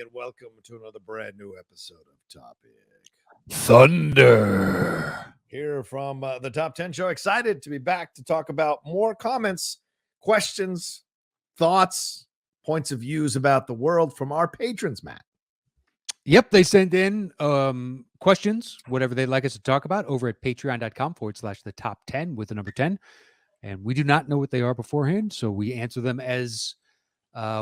and welcome to another brand new episode of Topic Thunder. Here from the Top 10 Show. Excited to be back to talk about more comments, questions, thoughts, points of views about the world from our patrons, Matt. Yep, they send in questions, whatever they'd like us to talk about, over at patreon.com/the top 10 with the number 10. And we do not know what they are beforehand, so we answer them as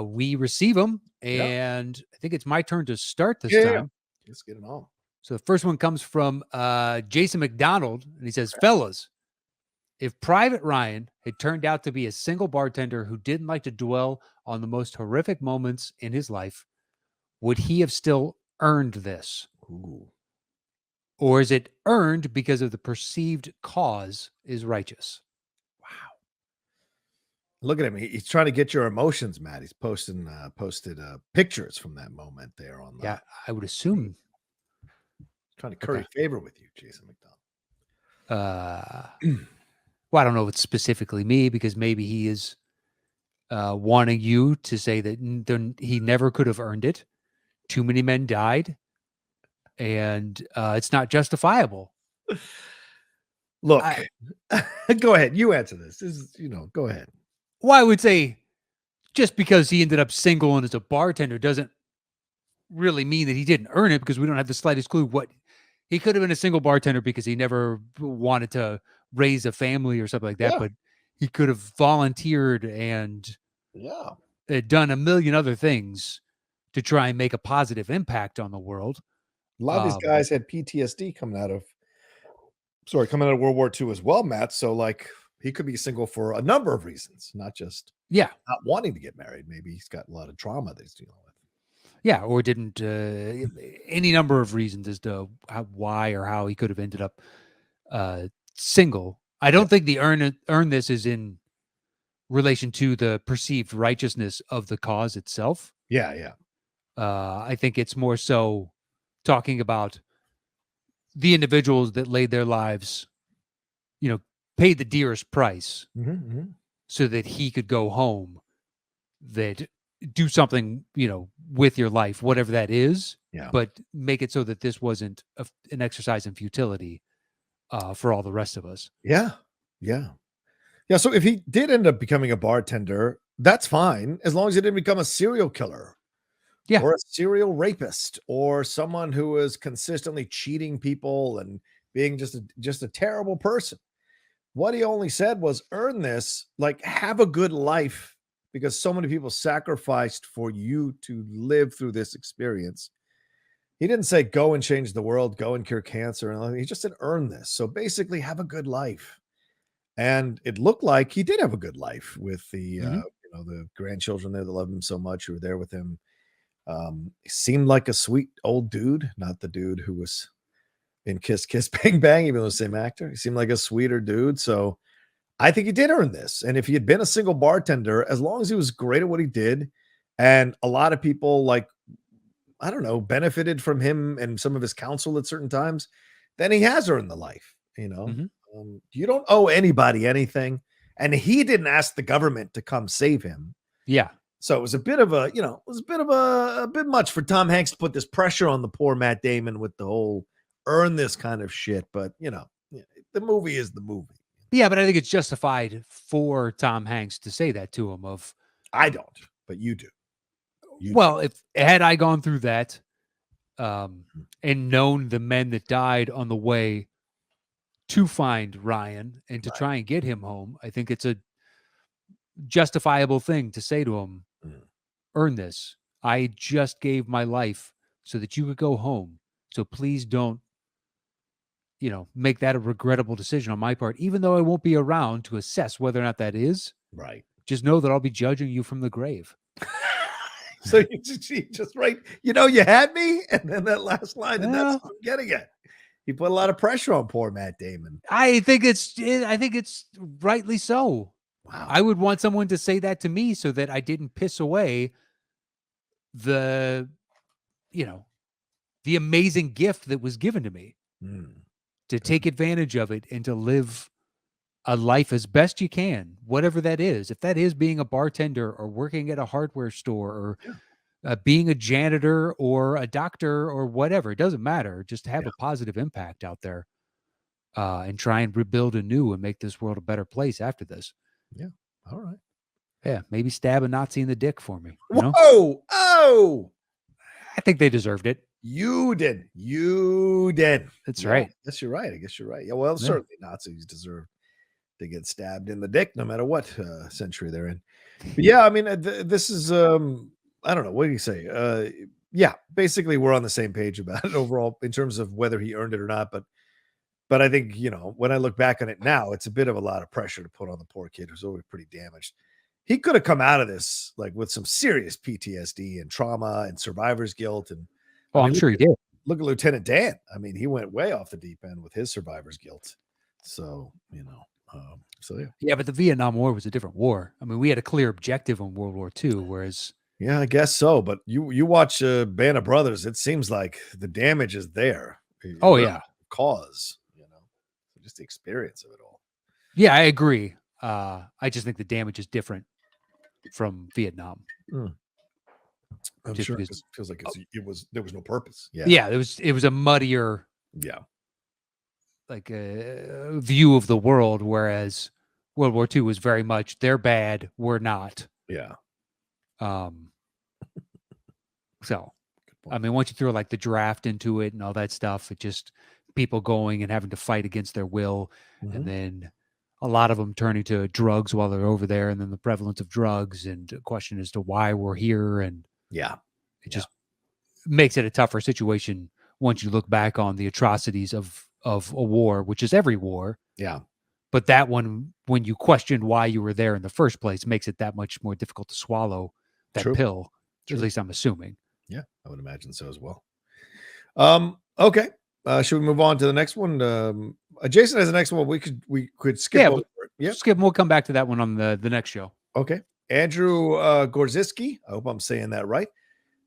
we receive them. And I think it's my turn to start this time. Let's get it on. So the first one comes from Jason McDonald, and he says, fellas, if Private Ryan had turned out to be a single bartender who didn't like to dwell on the most horrific moments in his life, would he have still earned this? Ooh. Or is it earned because of the perceived cause is righteous? Wow. Look at him. He's trying to get your emotions, Matt. He's posted pictures from that moment there on the. Yeah, I would assume. Trying to curry favor with you, Jason McDonald. Well, I don't know if it's specifically me, because maybe he is wanting you to say that he never could have earned it. Too many men died, and it's not justifiable. Look, go ahead. You answer this. Go ahead. Well, I would say just because he ended up single and as a bartender doesn't really mean that he didn't earn it, because we don't have the slightest clue what he could have been. A single bartender because he never wanted to raise a family or something like that, but he could have volunteered and done a million other things to try and make a positive impact on the world. A lot of these guys had PTSD coming out of World War II as well, Matt. So he could be single for a number of reasons, not just not wanting to get married. Maybe he's got a lot of trauma that he's dealing with. Yeah, or didn't any number of reasons as to why or how he could have ended up single. I don't think the earn this is in relation to the perceived righteousness of the cause itself. Yeah. I think it's more so talking about the individuals that laid their lives, paid the dearest price so that he could go home, that do something, with your life, whatever that is, but make it so that this wasn't an exercise in futility for all the rest of us. Yeah. So if he did end up becoming a bartender, that's fine, as long as he didn't become a serial killer. Yeah. Or a serial rapist, or someone who is consistently cheating people and being just a terrible person. What he only said was earn this, have a good life, because so many people sacrificed for you to live through this experience. He didn't say go and change the world, go and cure cancer. And he just said earn this. So basically have a good life. And it looked like he did have a good life with the the grandchildren there that loved him so much, who were there with him. He seemed like a sweet old dude, not the dude who was in Kiss Kiss Bang Bang, even though the same actor. He seemed like a sweeter dude. So I think he did earn this. And if he had been a single bartender, as long as he was great at what he did, and a lot of people benefited from him and some of his counsel at certain times, then he has earned the life. You don't owe anybody anything. And he didn't ask the government to come save him. Yeah. So it was a bit of a bit much for Tom Hanks to put this pressure on the poor Matt Damon with the whole earn this kind of shit. But, the movie is the movie. Yeah, but I think it's justified for Tom Hanks to say that to him. I don't, but you do. Had I gone through that and known the men that died on the way to find Ryan and to try and get him home, I think it's a justifiable thing to say to him, earn this. I just gave my life so that you could go home. So please don't, make that a regrettable decision on my part, even though I won't be around to assess whether or not that is. Right. Just know that I'll be judging you from the grave. So you just right, you had me, and then that last line, and that's what I'm getting at. He put a lot of pressure on poor Matt Damon. I think it's rightly so. Wow. I would want someone to say that to me so that I didn't piss away the amazing gift that was given to me, to take advantage of it and to live a life as best you can, whatever that is. If that is being a bartender or working at a hardware store or being a janitor or a doctor or whatever. It doesn't matter. Just have a positive impact out there and try and rebuild anew and make this world a better place after this. Yeah. All right. Yeah. Maybe stab a Nazi in the dick for me. You know? Whoa! Oh! I think they deserved it. You did. You did. That's Yeah, right. I guess you're right. I guess you're right. Yeah, well, Yeah. certainly Nazis deserve to get stabbed in the dick no matter what century they're in. But yeah, I mean, this is, I don't know. What do you say? Yeah, basically, we're on the same page about it overall in terms of whether he earned it or not. But I think, you know, when I look back on it now, it's a bit of a lot of pressure to put on the poor kid who's already pretty damaged. He could have come out of this like with some serious PTSD and trauma and survivor's guilt. And Oh, I'm sure he did. Look at Lieutenant Dan. I mean, he went way off the deep end with his survivor's guilt. So, you know, so yeah. Yeah, but the Vietnam War was a different war. I mean, we had a clear objective in World War II, whereas Yeah, I guess so. But you watch Band of Brothers, it seems like the damage is there. Oh, yeah. Cause, you know, just the experience of it all. Yeah, I agree. I just think the damage is different from Vietnam. I'm Just sure because- it feels like there was no purpose. Yeah. Yeah, it was a muddier Yeah. like view of the world, whereas World War II was very much they're bad, we're not. Yeah. So I mean, once you throw like the draft into it and all that stuff, it just people going and having to fight against their will, and then a lot of them turning to drugs while they're over there, and then the prevalence of drugs and a question as to why we're here, and it just makes it a tougher situation once you look back on the atrocities of a war, which is every war. Yeah. But that one, when you question why you were there in the first place, makes it that much more difficult to swallow that pill. At least I'm assuming. Yeah, I would imagine so as well. Okay. Should we move on to the next one? Jason has the next one. We could skip over it. Yeah. Skip. We'll come back to that one on the next show. Okay. Andrew Gorziski. I hope I'm saying that right.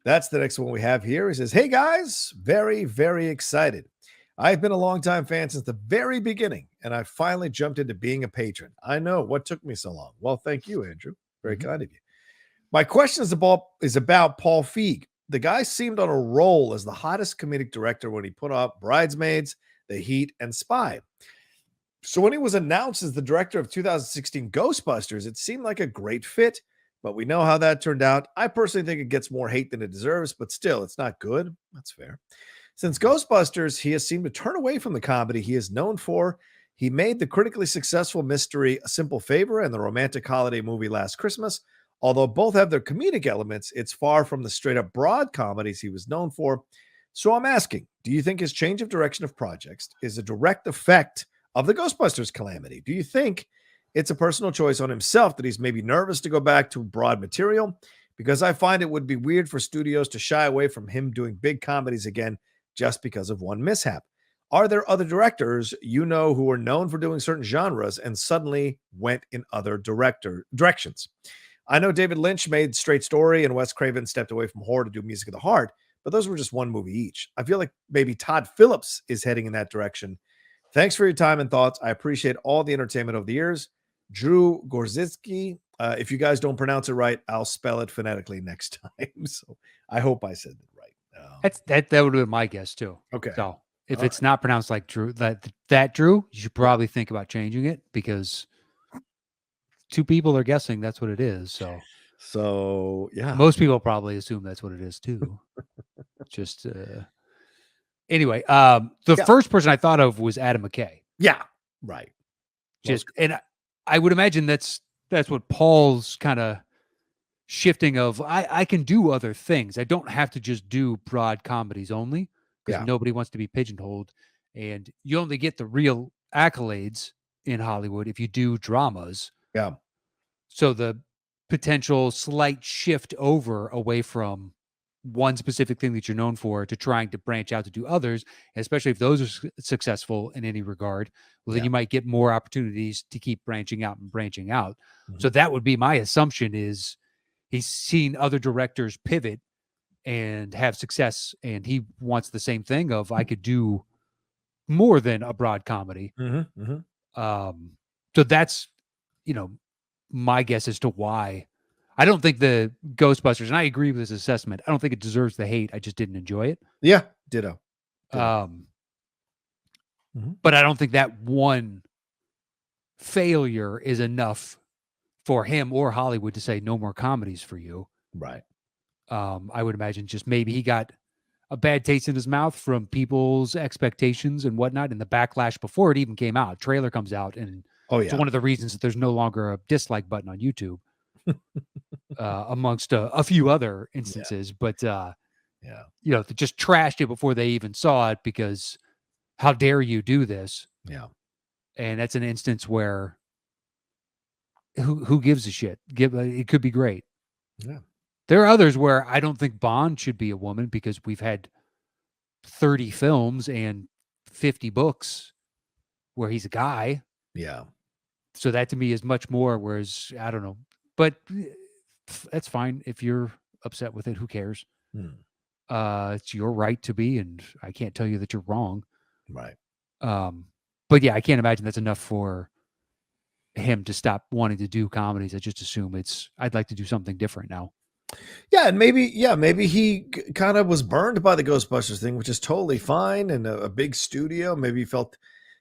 That's the next one we have here. He says, "Hey guys, very, very excited. I've been a longtime fan since the very beginning, and I finally jumped into being a patron. I know what took me so long. Well, thank you, Andrew. Very kind of you. My question is about Paul Feig. The guy seemed on a roll as the hottest comedic director when he put out Bridesmaids, The Heat, and Spy. So when he was announced as the director of 2016 Ghostbusters, it seemed like a great fit, but we know how that turned out. I personally think it gets more hate than it deserves, but still, it's not good. That's fair. Since Ghostbusters, he has seemed to turn away from the comedy he is known for. He made the critically successful mystery A Simple Favor and the romantic holiday movie Last Christmas. Although both have their comedic elements, it's far from the straight-up broad comedies he was known for. So I'm asking, do you think his change of direction of projects is a direct effect of the Ghostbusters calamity? Do you think it's a personal choice on himself that he's maybe nervous to go back to broad material? Because I find it would be weird for studios to shy away from him doing big comedies again just because of one mishap. Are there other directors you know who are known for doing certain genres and suddenly went in other directions? I know David Lynch made Straight Story and Wes Craven stepped away from horror to do Music of the Heart, but those were just one movie each. I feel like maybe Todd Phillips is heading in that direction. Thanks for your time and thoughts. I appreciate all the entertainment over the years. Drew Gorzitsky. If you guys don't pronounce it right, I'll spell it phonetically next time. So I hope I said it right. That would have been my guess too. Okay. So if it's not pronounced like Drew, that Drew, you should probably think about changing it because two people are guessing that's what it is. So yeah, most people probably assume that's what it is too. Just anyway, the first person I thought of was Adam McKay. Yeah, right. And I would imagine that's what Paul's kind of shifting of. I can do other things. I don't have to just do broad comedies only because nobody wants to be pigeonholed, and you only get the real accolades in Hollywood if you do dramas. Yeah. So the potential slight shift over away from one specific thing that you're known for to trying to branch out to do others, especially if those are successful in any regard, well, then you might get more opportunities to keep branching out and branching out. So that would be my assumption is he's seen other directors pivot and have success, and he wants the same thing of I could do more than a broad comedy. So that's, my guess as to why I don't think the Ghostbusters, and I agree with this assessment, I don't think it deserves the hate. I just didn't enjoy it. Yeah, ditto. But I don't think that one failure is enough for him or Hollywood to say no more comedies for you. Right. I would imagine just maybe he got a bad taste in his mouth from people's expectations and whatnot, and the backlash before it even came out. Trailer comes out, and it's one of the reasons that there's no longer a dislike button on YouTube, amongst a few other instances. But they just trashed it before they even saw it because how dare you do this? Yeah. And that's an instance where who gives a shit? It could be great. Yeah. There are others where I don't think Bond should be a woman because we've had 30 films and 50 books where he's a guy. Yeah. So that to me is much more, whereas I don't know. But that's fine. If you're upset with it, who cares? It's your right to be, and I can't tell you that you're wrong. Right. But yeah, I can't imagine that's enough for him to stop wanting to do comedies. I just assume I'd like to do something different now. Yeah, and maybe he kind of was burned by the Ghostbusters thing, which is totally fine, and a big studio. Maybe he felt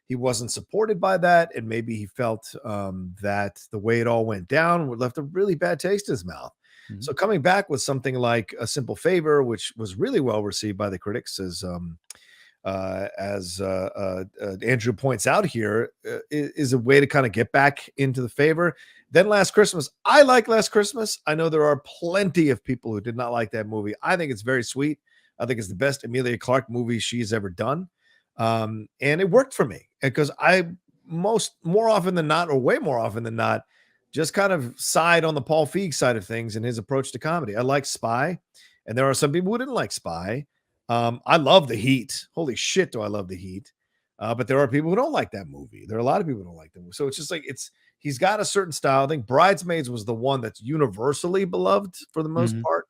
he wasn't supported by that, and maybe he felt that the way it all went down left a really bad taste in his mouth. Mm-hmm. So coming back with something like A Simple Favor, which was really well received by the critics, as Andrew points out here, is a way to kind of get back into the favor. Then Last Christmas. I like Last Christmas. I know there are plenty of people who did not like that movie. I think it's very sweet. I think it's the best Emilia Clarke movie she's ever done. And it worked for me because I more often than not, or way more often than not, just kind of side on the Paul Feig side of things and his approach to comedy. I like Spy, and there are some people who didn't like Spy. I love The Heat. Holy shit, do I love The Heat. But there are people who don't like that movie. There are a lot of people who don't like that movie. So it's just like he's got a certain style. I think Bridesmaids was the one that's universally beloved for the most part.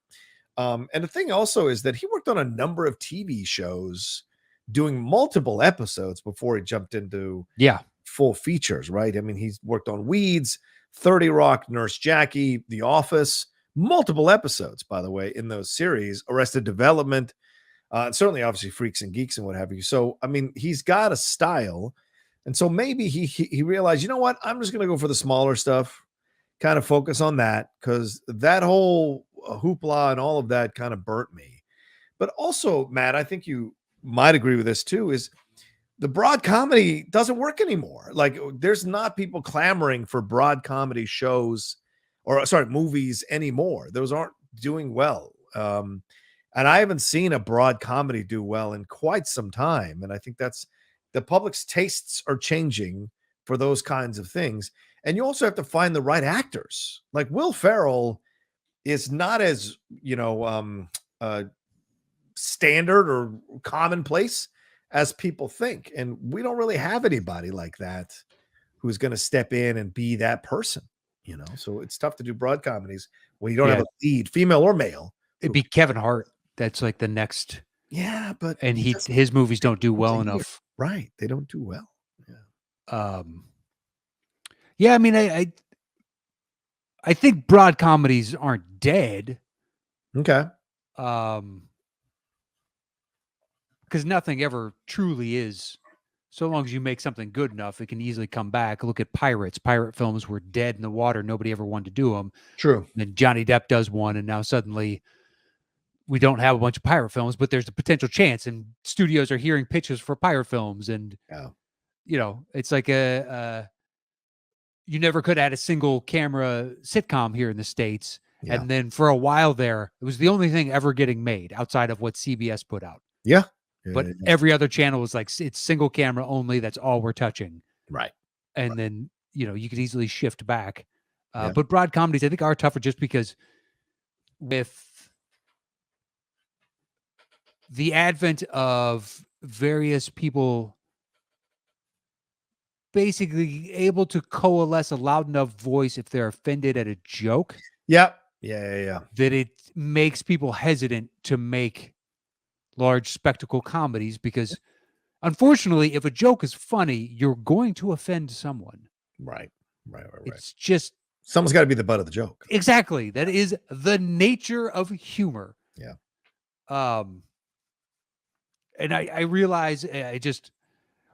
And the thing also is that he worked on a number of TV shows doing multiple episodes before he jumped into full features, right? I mean, he's worked on Weeds, 30 Rock, Nurse Jackie, The Office, multiple episodes, by the way, in those series, Arrested Development, and certainly obviously Freaks and Geeks and what have you. So, I mean, he's got a style. And so maybe he realized, you know what, I'm just going to go for the smaller stuff, kind of focus on that, because that whole hoopla and all of that kind of burnt me. But also, Matt, I think you might agree with this too, is the broad comedy doesn't work anymore. Like there's not people clamoring for broad comedy shows or movies anymore. Those aren't doing well. And I haven't seen a broad comedy do well in quite some time. And I think that's the public's tastes are changing for those kinds of things. And you also have to find the right actors. Like Will Ferrell is not as, standard or commonplace as people think. And we don't really have anybody like that who's going to step in and be that person, So it's tough to do broad comedies when you don't have a lead, female or male. It'd be Kevin Hart. That's like the next. Yeah, but and his movies don't do well enough. Right. They don't do well. Yeah. Yeah, I mean, I think broad comedies aren't dead. Okay. Because nothing ever truly is. So long as you make something good enough, it can easily come back. Look at Pirates. Pirate films were dead in the water. Nobody ever wanted to do them. True. And then Johnny Depp does one, and now suddenly we don't have a bunch of pirate films, but there's a potential chance, and studios are hearing pitches for pirate films. And, it's like you never could add a single camera sitcom here in the States. Yeah. And then for a while there, it was the only thing ever getting made outside of what CBS put out. Yeah. But every other channel was like, it's single camera only. That's all we're touching. Right. And then, you could easily shift back. But broad comedies, I think, are tougher just because with the advent of various people basically able to coalesce a loud enough voice if they're offended at a joke. Yeah. Yeah. That it makes people hesitant to make large spectacle comedies because unfortunately, if a joke is funny, you're going to offend someone. Right. It's just Someone's got to be the butt of the joke. Exactly. That is the nature of humor. Yeah. And I realize I just,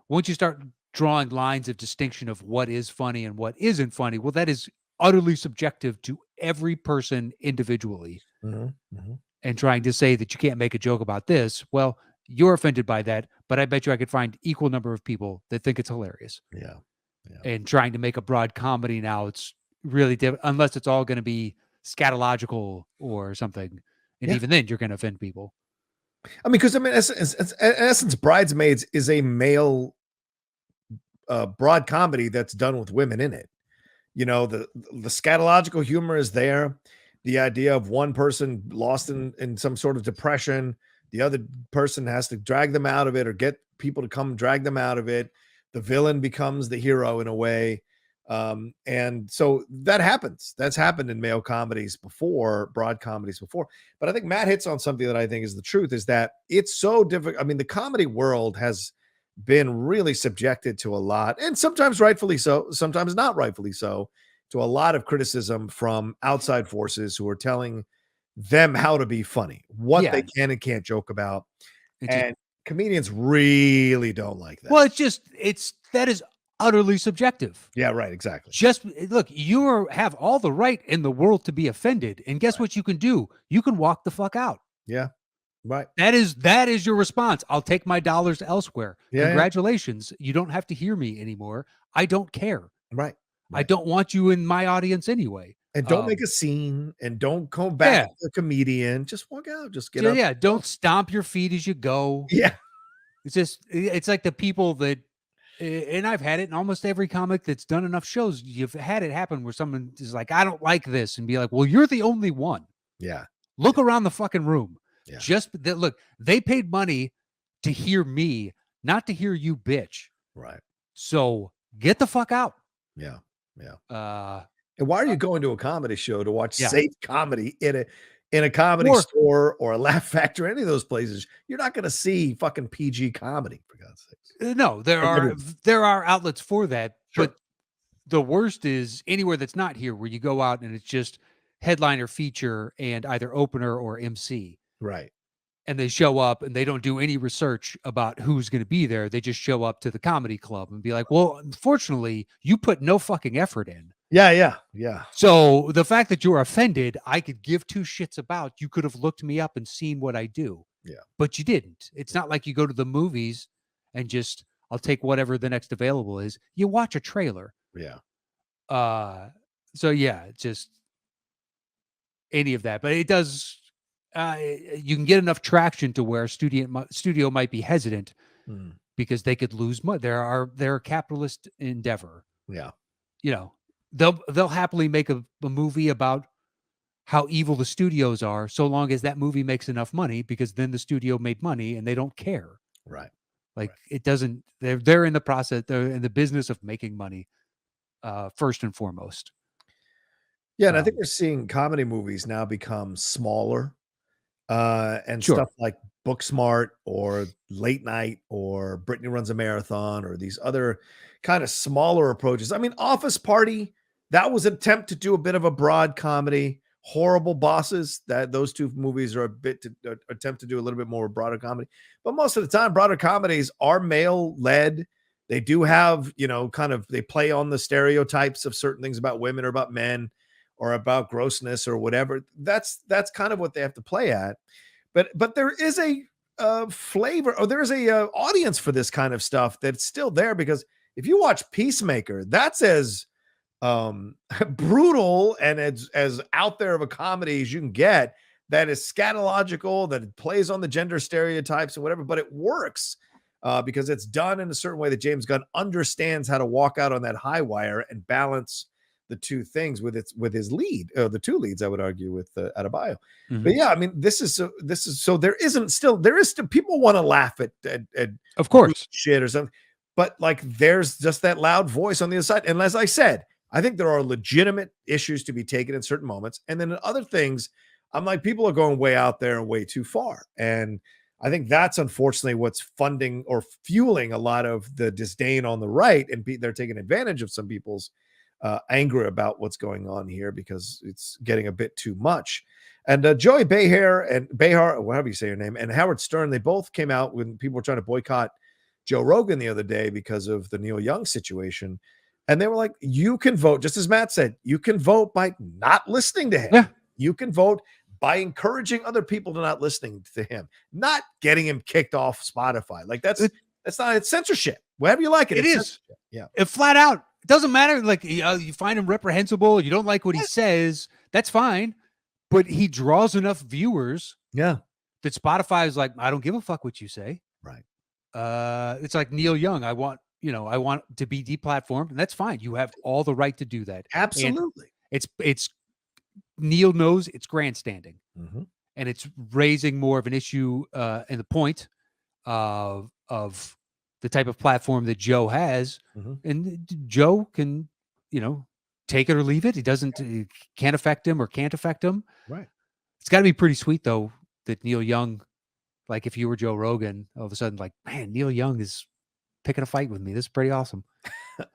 once you start drawing lines of distinction of what is funny and what isn't funny, well, that is utterly subjective to every person individually. And trying to say that you can't make a joke about this, well, you're offended by that, but I bet you I could find equal number of people that think it's hilarious. Yeah. And trying to make a broad comedy now, it's really unless it's all going to be scatological or something. And even then, you're going to offend people. I mean, because in essence, Bridesmaids is a male broad comedy that's done with women in it. You know, the scatological humor is there. The idea of one person lost in some sort of depression, the other person has to drag them out of it or get people to come drag them out of it. The villain becomes the hero in a way. And so that happens. That's happened in male comedies before, broad comedies before. But I think Matt hits on something that I think is the truth, is that it's so difficult. I mean, the comedy world has been really subjected to a lot, and sometimes rightfully so, sometimes not rightfully so, to a lot of criticism from outside forces who are telling them how to be funny, what they can and can't joke about. And comedians really don't like that. Well, that is utterly subjective. Yeah, right. Exactly. Just look, have all the right in the world to be offended. And guess what you can do? You can walk the fuck out. Yeah. Right. That is your response. I'll take my dollars elsewhere. Yeah, congratulations. You don't have to hear me anymore. I don't care. Right. I don't want you in my audience anyway. And don't make a scene, and don't go back to the comedian. Just walk out. Just get up. Yeah. Don't stomp your feet as you go. Yeah. It's like the people that, and I've had it in almost every comic that's done enough shows. You've had it happen where someone is like, I don't like this, and be like, well, you're the only one. Yeah. Look around the fucking room. Yeah. Just that. Look, they paid money to hear me, not to hear you, bitch. Right. So get the fuck out. Yeah. Yeah. And why are you going to a comedy show to watch safe comedy in a comedy store or a Laugh Factory, any of those places? You're not going to see fucking PG comedy, for God's sakes. No, there are outlets for that, Sure. but the worst is anywhere that's not here, where you go out and it's just headliner, feature, and either opener or MC. Right. And they show up and they don't do any research about who's going to be there. They just show up to the comedy club and be like, well, unfortunately, you put no fucking effort in. Yeah. So the fact that you're offended, I could give two shits about. You could have looked me up and seen what I do. Yeah. But you didn't. It's not like you go to the movies and just, I'll take whatever the next available is. You watch a trailer. Yeah. So yeah, just any of that. But it does, you can get enough traction to where studio might be hesitant because they could lose money. They're a capitalist endeavor. Yeah. You know, they'll happily make a movie about how evil the studios are, so long as that movie makes enough money, because then the studio made money and they don't care. Right. Like it doesn't. They're in the process. They're in the business of making money, first and foremost. Yeah, and I think we're seeing comedy movies now become smaller, and stuff like Booksmart or Late Night or Brittany Runs a Marathon or these other kind of smaller approaches. I mean, Office Party, that was an attempt to do a bit of a broad comedy. Horrible Bosses, those two movies are a bit to attempt to do a little bit more broader comedy. But most of the time, broader comedies are male led. They do have, they play on the stereotypes of certain things about women or about men or about grossness or whatever. That's kind of what they have to play at. But there is a flavor, or there's a audience for this kind of stuff that's still there, because if you watch Peacemaker, that's as brutal and as out there of a comedy as you can get, that is scatological, that it plays on the gender stereotypes and whatever, but it works because it's done in a certain way that James Gunn understands how to walk out on that high wire and balance the two things with his lead, the two leads, I would argue, with Adebayo. But yeah, I mean, there is still people want to laugh at of course shit or something, but like there's just that loud voice on the other side. And as I said, I think there are legitimate issues to be taken in certain moments. And then in other things, I'm like, people are going way out there and way too far. And I think that's unfortunately what's funding or fueling a lot of the disdain on the right. And they're taking advantage of some people's anger about what's going on here because it's getting a bit too much. And Joey Behar, whatever you say your name, and Howard Stern, they both came out when people were trying to boycott Joe Rogan the other day because of the Neil Young situation. And they were like, you can vote, just as Matt said, you can vote by not listening to him. Yeah. You can vote by encouraging other people to not listening to him, not getting him kicked off Spotify. Like that's not, it's censorship. Whatever you like it. It is. Yeah. It flat out. It doesn't matter. Like you find him reprehensible, you don't like what he says, that's fine. But he draws enough viewers. Yeah. That Spotify is like, I don't give a fuck what you say. Right. It's like Neil Young. I want to be deplatformed, and that's fine. You have all the right to do that. Absolutely. And it's Neil knows it's grandstanding, and it's raising more of an issue and the point of the type of platform that Joe has, and Joe can, take it or leave it. It can't affect him or can't affect him. Right. It's got to be pretty sweet though that Neil Young, like if you were Joe Rogan, all of a sudden like, man, Neil Young is picking a fight with me. This is pretty awesome.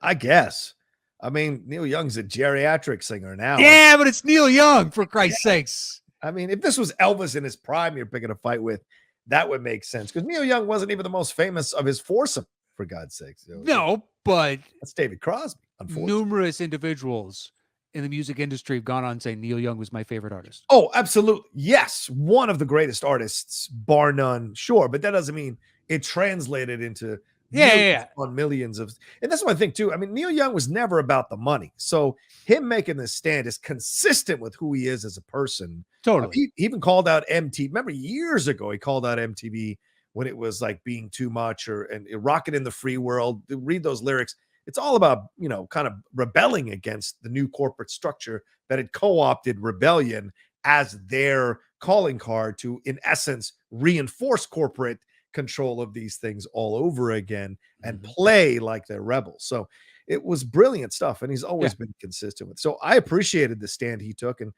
I guess. I mean, Neil Young's a geriatric singer now. Yeah, but it's Neil Young, for Christ's sakes. I mean, if this was Elvis in his prime you're picking a fight with, that would make sense. Because Neil Young wasn't even the most famous of his foursome, for God's sakes. No, but that's David Crosby, unfortunately. Numerous individuals in the music industry have gone on saying Neil Young was my favorite artist. Oh, absolutely. Yes. One of the greatest artists, bar none. Sure. But that doesn't mean it translated into millions of, and that's what I think too. I mean, Neil Young was never about the money. So him making this stand is consistent with who he is as a person. Totally. He even called out MTV. Remember years ago, he called out MTV when it was like being too much and Rocket in the Free World. Read those lyrics. It's all about, kind of rebelling against the new corporate structure that had co-opted rebellion as their calling card to, in essence, reinforce corporate control of these things all over again and play like they're rebels. So it was brilliant stuff. And he's always been consistent with. So I appreciated the stand he took, and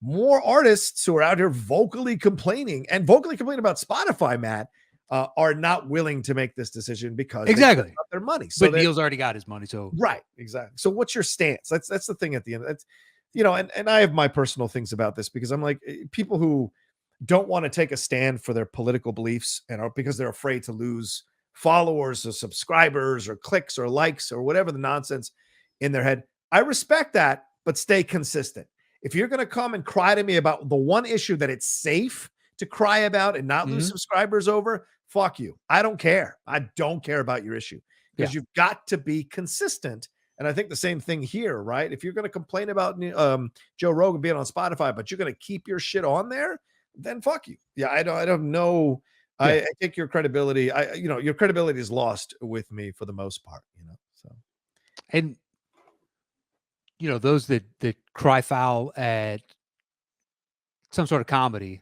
more artists who are out here vocally complaining about Spotify, Matt, are not willing to make this decision because exactly their money. So but Neil's already got his money. So right. Exactly. So what's your stance? That's the thing at the end. That's, and I have my personal things about this because I'm like, people who don't want to take a stand for their political beliefs and are because they're afraid to lose followers or subscribers or clicks or likes or whatever the nonsense in their head. I respect that, but stay consistent. If you're going to come and cry to me about the one issue that it's safe to cry about and not lose subscribers over, fuck you. I don't care. I don't care about your issue because you've got to be consistent. And I think the same thing here, right? If you're going to complain about Joe Rogan being on Spotify, but you're going to keep your shit on there, then fuck you. Yeah, I don't know. Yeah. I think your credibility, your credibility is lost with me for the most part, So, and those that cry foul at some sort of comedy,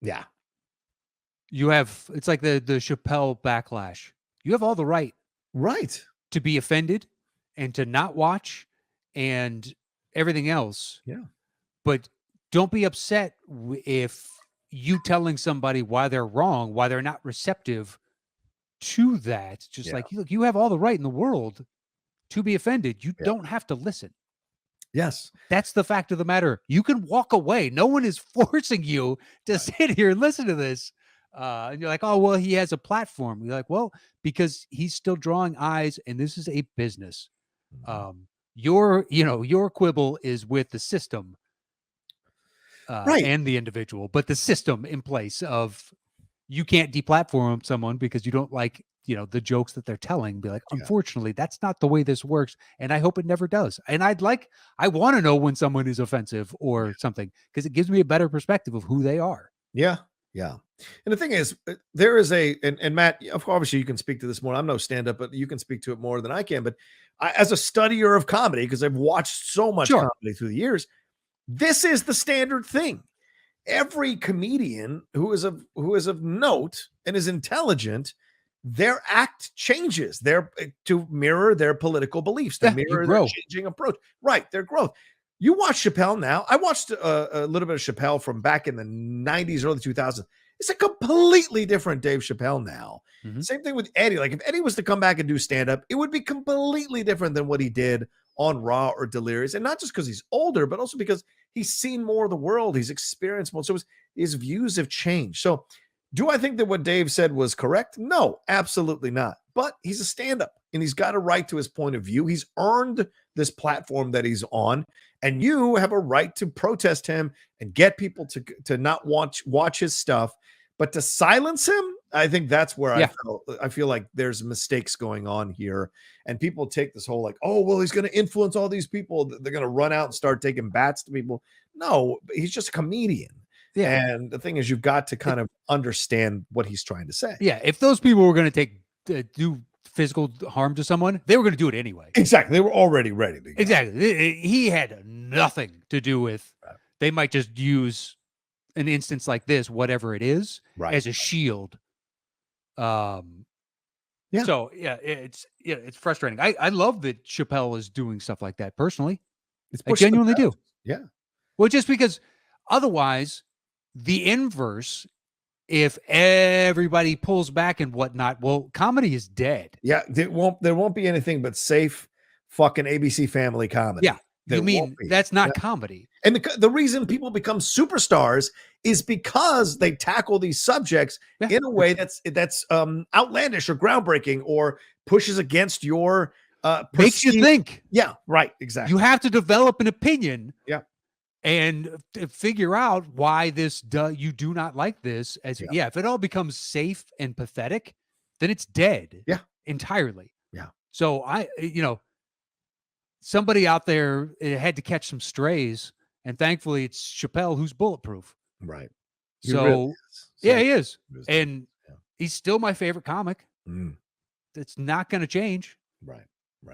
yeah, it's like the Chappelle backlash. You have all the right to be offended and to not watch and everything else. Yeah, but don't be upset if you telling somebody why they're wrong, why they're not receptive to that. Just like, look, you have all the right in the world to be offended. You don't have to listen. Yes. That's the fact of the matter. You can walk away. No one is forcing you to sit here and listen to this. And you're like, oh, well, he has a platform. You're like, well, because he's still drawing eyes and this is a business. Your quibble is with the system. And the individual, but the system in place of you can't deplatform someone because you don't like, the jokes that they're telling. Be like, unfortunately, that's not the way this works. And I hope it never does. And I want to know when someone is offensive or something, because it gives me a better perspective of who they are. Yeah. Yeah. And the thing is, there is and Matt, obviously you can speak to this more. I'm no stand-up, but you can speak to it more than I can. But as a studier of comedy, because I've watched so much comedy through the years, this is the standard thing. Every comedian who is of note and is intelligent, their act changes to mirror their political beliefs, to mirror their changing approach. Right, their growth. You watch Chappelle now. I watched a little bit of Chappelle from back in the 90s, early 2000s. It's a completely different Dave Chappelle now. Same thing with Eddie. Like if Eddie was to come back and do stand-up, it would be completely different than what he did on Raw or Delirious, and not just because he's older, but also because he's seen more of the world, he's experienced more, so his views have changed. So, do I think that what Dave said was correct? No, absolutely not. But he's a stand-up, and he's got a right to his point of view. He's earned this platform that he's on, and you have a right to protest him and get people to not watch his stuff. But to silence him, I think that's where I feel like there's mistakes going on here. And people take this whole like, oh, well, he's going to influence all these people. They're going to run out and start taking bats to people. No, he's just a comedian. Yeah. And the thing is, you've got to kind of understand what he's trying to say. Yeah. If those people were going to do physical harm to someone, they were going to do it anyway. Exactly. They were already ready to go. Exactly. He had nothing to do with, they might just use an instance like this, whatever it is, as a shield. So it's frustrating. I love that Chappelle is doing stuff like that personally. I genuinely do. Yeah. Well, just because otherwise the inverse, if everybody pulls back and whatnot, well, comedy is dead. Yeah. There won't be anything but safe fucking ABC Family comedy. Yeah. You mean that's not comedy. And the reason people become superstars is because they tackle these subjects in a way that's outlandish or groundbreaking or pushes against your makes you think. Yeah, right. Exactly. You have to develop an opinion. Yeah. And figure out why you do not like this. If it all becomes safe and pathetic, then it's dead. Yeah. Entirely. Yeah. So somebody out there had to catch some strays, and thankfully it's Chappelle who's bulletproof. Right. He is. And he's still my favorite comic. It's not going to change. Right.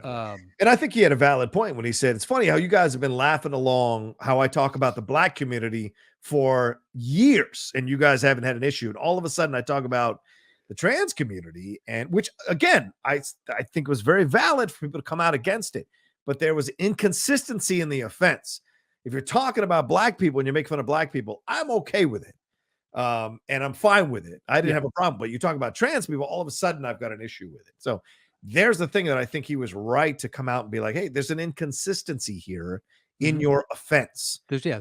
And I think he had a valid point when he said, it's funny how you guys have been laughing along how I talk about the black community for years, and you guys haven't had an issue. And all of a sudden I talk about the trans community, and which again, I think was very valid for people to come out against it. But there was inconsistency in the offense. If you're talking about black people and you make fun of black people, I'm okay with it. And I'm fine with it. I didn't have a problem. But you talk about trans people, all of a sudden I've got an issue with it. So there's the thing that I think he was right to come out and be like, hey, there's an inconsistency here in your offense. There's he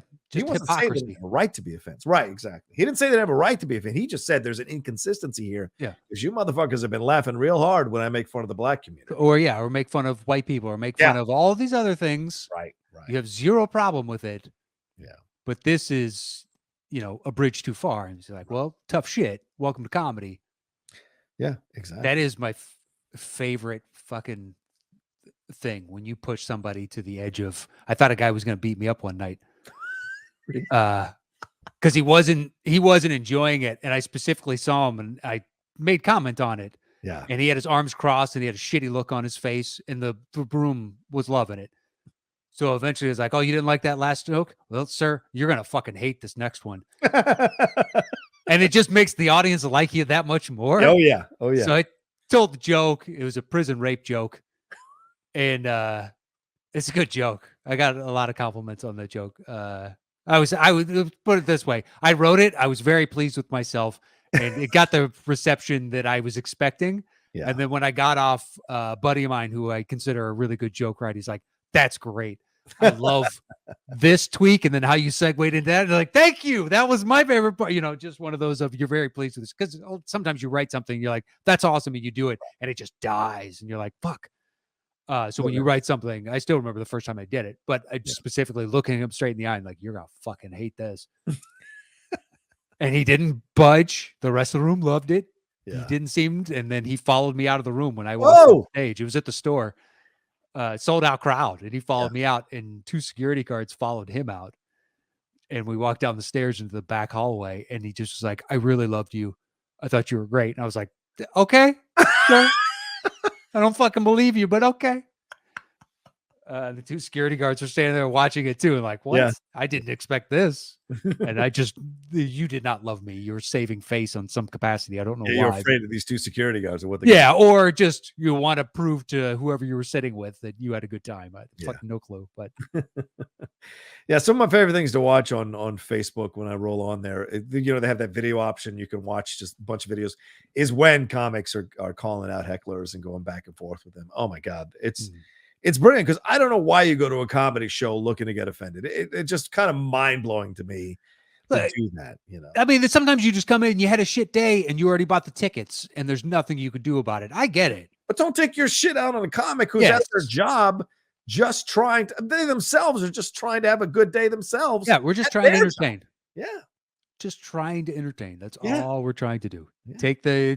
wasn't saying they have a right to be offense. Right, exactly. He didn't say they have a right to be offense. He just said there's an inconsistency here. Yeah. Because you motherfuckers have been laughing real hard when I make fun of the black community. Or make fun of white people, or make fun of all these other things. Right. You have zero problem with it. Yeah. But this is, a bridge too far. And he's like, well, tough shit. Welcome to comedy. Yeah, exactly. That is my favorite fucking thing, when you push somebody to the edge of, I thought a guy was going to beat me up one night because he wasn't enjoying it, and I specifically saw him and I made comment on it. Yeah. And he had his arms crossed and he had a shitty look on his face, and the room was loving it. So eventually he was like, oh, you didn't like that last joke? Well, sir, you're going to fucking hate this next one. And it just makes the audience like you that much more. Oh yeah. So I told the joke. It was a prison rape joke. And it's a good joke. I got a lot of compliments on that joke. I would put it this way. I wrote it. I was very pleased with myself, and it got the reception that I was expecting. Yeah. And then when I got off, a buddy of mine who I consider a really good joke writer, he's like, that's great. I love this tweak, and then how you segued into that. And like, thank you. That was my favorite part. Just one of those of, you're very pleased with this, because sometimes you write something, you're like, that's awesome, and you do it, and it just dies, and you're like, fuck. So when you write something, I still remember the first time I did it, but I specifically looking him straight in the eye and like, you're gonna fucking hate this. And he didn't budge. The rest of the room loved it. Yeah. He didn't seem, and then he followed me out of the room when I walked on stage. It was at the store, sold out crowd, and he followed me out, and 2 security guards followed him out. And we walked down the stairs into the back hallway, and he just was like, I really loved you. I thought you were great. And I was like, okay. Sure. I don't fucking believe you, but okay. The 2 security guards are standing there watching it too, and like, what? Yeah. I didn't expect this. And you did not love me. You were saving face on some capacity. I don't know why. You're afraid of these 2 security guards or what? Or just you want to prove to whoever you were sitting with that you had a good time. I fucking no clue, but yeah, some of my favorite things to watch on Facebook when I roll on there, they have that video option. You can watch just a bunch of videos. Is when comics are calling out hecklers and going back and forth with them. Oh my god, it's It's brilliant because I don't know why you go to a comedy show looking to get offended. It's just kind of mind blowing to me to Like, do that. You know, I mean, sometimes you just come in and you had a shit day and you already bought the tickets and there's nothing you could do about it. I get it. but don't take your shit out on a comic who's Yes. at their job just trying to. They themselves are just trying to have a good day themselves. Yeah, we're just at trying to their job. entertain. Yeah, Just trying to entertain. That's Yeah. all we're trying to do. Yeah.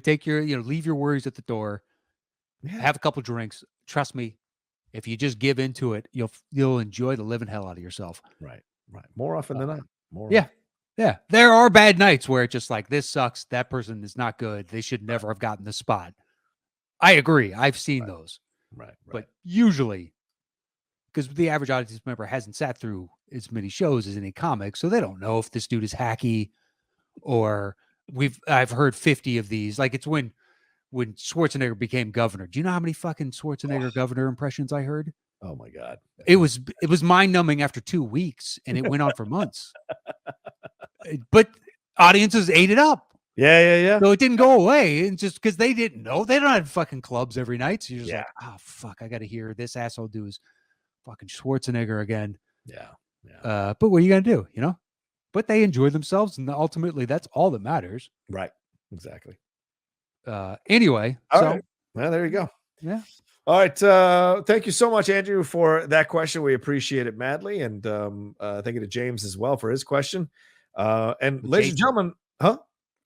Take your, leave your worries at the door. yeah. Have a couple drinks. Trust me, if you just give into it, you'll enjoy the living hell out of yourself. Right. More often than not. More. Yeah. Yeah. There are bad nights where it's just like, this sucks. That person is not good. They should never have gotten the spot. I agree. I've seen those. Right. But usually, because the average audience member hasn't sat through as many shows as any comic, so they don't know if this dude is hacky or I've heard 50 of these. Like it's when Schwarzenegger became governor. Do you know how many fucking Schwarzenegger governor impressions I heard? Oh my God. It was mind numbing after 2 weeks, and it went on for months. But audiences ate it up. Yeah. So it didn't go away. And just because they didn't know, they don't have fucking clubs every night. So you're just like, oh fuck, I got to hear this asshole do his fucking Schwarzenegger again. Yeah. But what are you gonna do? But they enjoy themselves, and ultimately, that's all that matters. Right. Exactly. Anyway, All right. Well, there you go. Yeah. All right. Thank you so much, Andrew, for that question. We appreciate it madly. And thank you to James as well for his question. And ladies and gentlemen,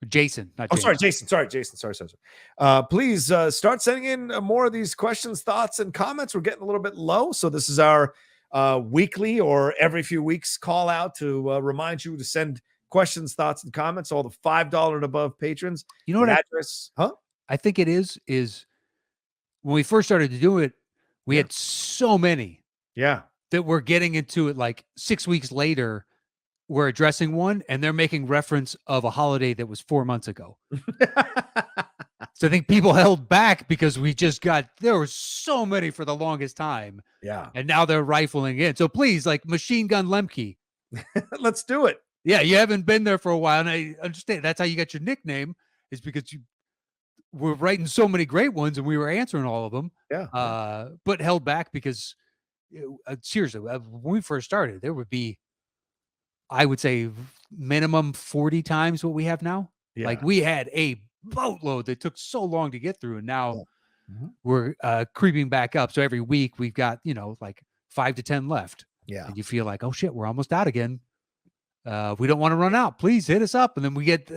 Jason, not James. Jason. Jason. Sorry. Please start sending in more of these questions, thoughts, and comments. We're getting a little bit low. So this is our weekly or every few weeks call out to remind you to send questions, thoughts, and comments. All the $5 and above patrons. You know what? Address? I think it is when we first started to do it, we had so many. Yeah. That we're getting into it like 6 weeks later. We're addressing one, and they're making reference of a holiday that was 4 months ago. So I think people held back because there were so many for the longest time. Yeah. And now they're rifling in. So please, like Machine Gun Lemke. Let's do it. Yeah, you haven't been there for a while. And I understand that's how you got your nickname, is because you were writing so many great ones and we were answering all of them. Yeah. But held back because seriously, when we first started, there would be, I would say, minimum 40 times what we have now. Yeah. Like we had a boatload that took so long to get through, and now we're creeping back up. So every week we've got like 5 to 10 left. Yeah. And you feel like, oh shit, we're almost out again. We don't want to run out. Please hit us up, and then we get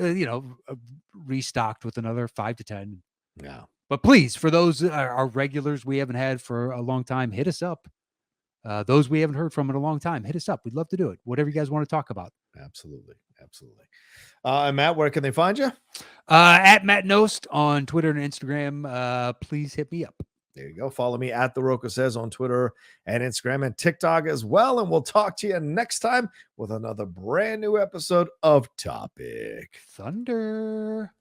restocked with another 5 to 10. Yeah. But please, for those our regulars we haven't had for a long time, hit us up. Those we haven't heard from in a long time, hit us up. We'd love to do it. Whatever you guys want to talk about. Absolutely. And Matt, where can they find you? At Matt Nost on Twitter and Instagram. Please hit me up. There you go. Follow me at The Rocha Says on Twitter and Instagram and TikTok as well. And we'll talk to you next time with another brand new episode of Topic Thunder.